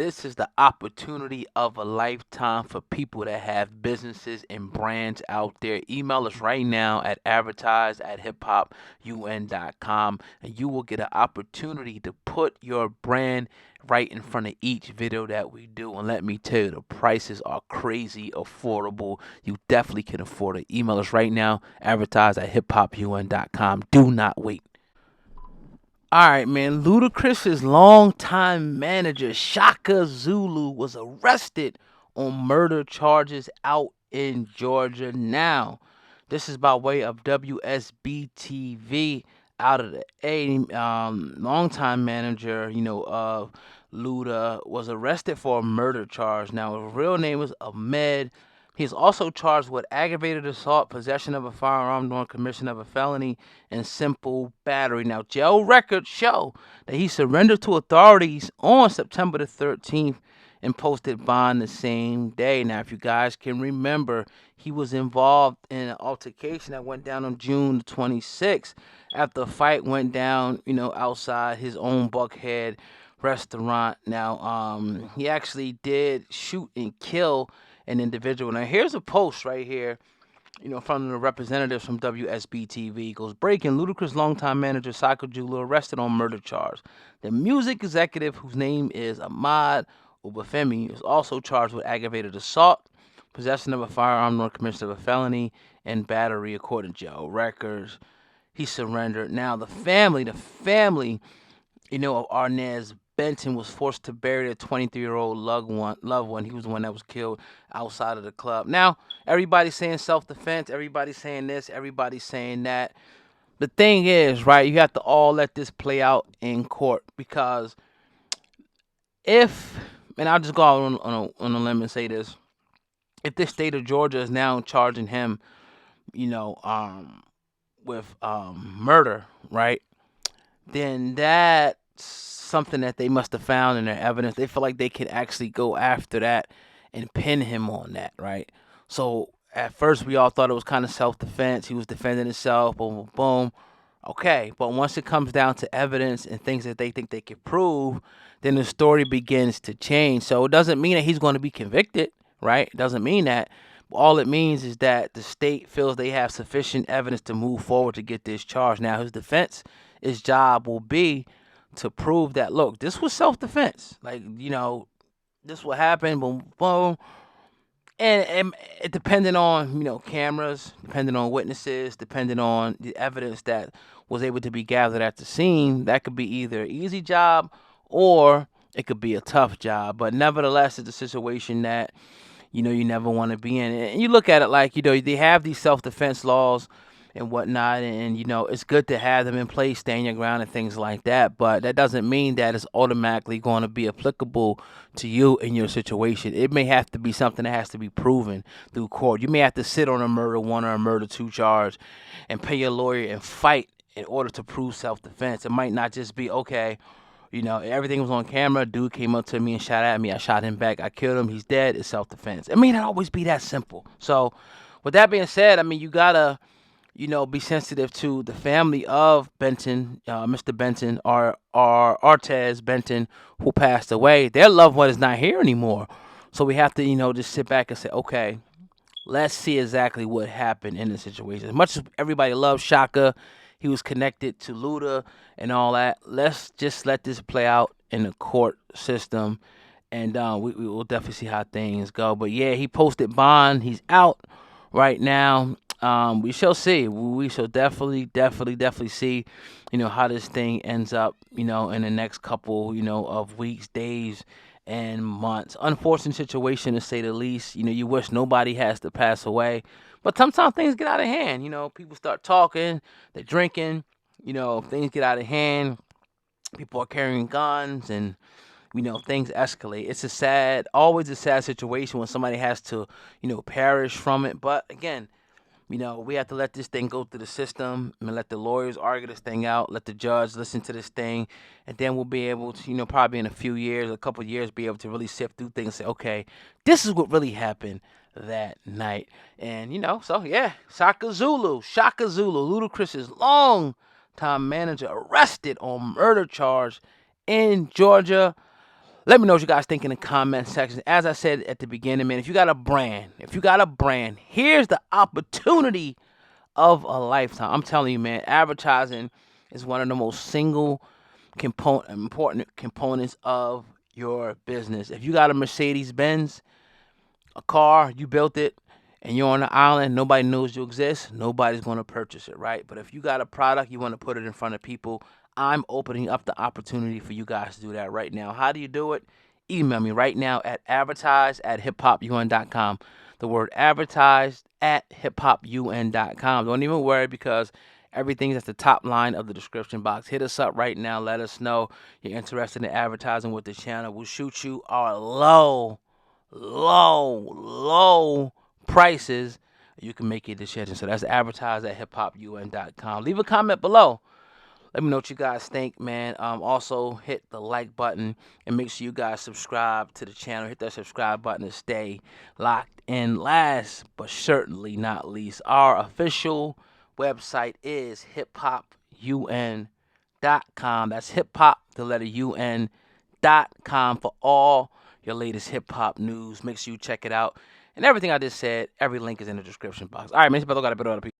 This is the opportunity of a lifetime for people that have businesses and brands out there. Email us right now at advertise@hiphopun.com and you will get an opportunity to put your brand right in front of each video that we do. And let me tell you, the prices are crazy affordable. You definitely can afford it. Email us right now, advertise@hiphopun.com. Do not wait. All right, man. Ludacris's longtime manager, Chaka Zulu, was arrested on murder charges out in Georgia now. This is by way of WSB-TV out of the A. Longtime manager, of Luda, was arrested for a murder charge. Now, his real name is Ahmed. He's also charged with aggravated assault, possession of a firearm during commission of a felony, and simple battery. Now, jail records show that he surrendered to authorities on September the 13th and posted bond the same day. Now, if you guys can remember, he was involved in an altercation that went down on June the 26th after a fight went down, outside his own Buckhead restaurant. Now, he actually did shoot and kill an individual. Now, here's a post right here, from the representatives from WSB-TV. It goes, breaking: Ludacris longtime manager Chaka Zulu arrested on murder charge. The music executive, whose name is Ahmed Obafemi, is also charged with aggravated assault, possession of a firearm during commission of a felony, and battery, according to jail records. He surrendered. Now, the family, of Arnez Benton was forced to bury their 23-year-old loved one. He was the one that was killed outside of the club. Now, everybody's saying self-defense. Everybody's saying this. Everybody's saying that. The thing is, right, you have to all let this play out in court because and I'll just go out on a limb and say this, if the state of Georgia is now charging him, with murder, right, then that's something that they must have found in their evidence. They feel like they could actually go after that and pin him on that, right? So at first we all thought it was kind of self-defense. He was defending himself, boom, boom, boom. Okay, but once it comes down to evidence and things that they think they can prove, then the story begins to change. So it doesn't mean that he's going to be convicted, right? It doesn't mean that. All it means is that the state feels they have sufficient evidence to move forward to get this charge. Now, his job will be to prove that, look, this was self-defense. Like, this will happen, boom, boom. And it depending on, cameras, depending on witnesses, depending on the evidence that was able to be gathered at the scene, that could be either an easy job or it could be a tough job. But nevertheless, it's a situation that, you never want to be in. And you look at it like, they have these self-defense laws and whatnot, and it's good to have them in place, stand your ground and things like that, but that doesn't mean that it's automatically going to be applicable to you in your situation. It may have to be something that has to be proven through court. You may have to sit on a murder 1 or a murder 2 charge and pay your lawyer and fight in order to prove self-defense. It might not just be, okay, everything was on camera, dude came up to me and shot at me, I shot him back, I killed him, he's dead, it's self-defense. It may not always be that simple. So with that being said, you gotta be sensitive to the family of Benton, Mr. Benton, or Artez Benton, who passed away. Their loved one is not here anymore. So we have to, just sit back and say, okay, let's see exactly what happened in the situation. As much as everybody loves Shaka, he was connected to Luda and all that. Let's just let this play out in the court system, and we will definitely see how things go. But yeah, he posted bond. He's out right now. We shall see. We shall definitely see, how this thing ends up, in the next couple, of weeks, days, and months. Unfortunate situation to say the least. You wish nobody has to pass away, but sometimes things get out of hand. People start talking, they're drinking, things get out of hand. People are carrying guns and things escalate. It's always a sad situation when somebody has to, perish from it. But again, we have to let this thing go through the system and let the lawyers argue this thing out, let the judge listen to this thing, and then we'll be able to, probably in a couple of years, be able to really sift through things and say, okay, this is what really happened that night. And, so yeah, Chaka Zulu, Ludacris's long time manager, arrested on murder charge in Georgia. Let me know what you guys think in the comment section. As I said at the beginning, man, if you got a brand, here's the opportunity of a lifetime. I'm telling you, man, advertising is one of the most important components of your business. If you got a Mercedes Benz, a car, you built it, and you're on the island, nobody knows you exist, nobody's going to purchase it, right? But if you got a product, you want to put it in front of people, I'm opening up the opportunity for you guys to do that right now. How do you do it? Email me right now at advertise@hiphopun.com. The word advertise at hiphopun.com. Don't even worry, because everything's at the top line of the description box. Hit us up right now. Let us know you're interested in advertising with the channel. We'll shoot you our low prices. You can make your decision. So that's advertise at hiphopun.com. Leave a comment below. Let me know what you guys think, man. Also, hit the like button and make sure you guys subscribe to the channel. Hit that subscribe button to stay locked in. Last but certainly not least, our official website is hiphopun.com. That's hiphop, the letter UN.com, for all your latest hip-hop news. Make sure you check it out. And everything I just said, every link is in the description box. All right, man. It's about to go to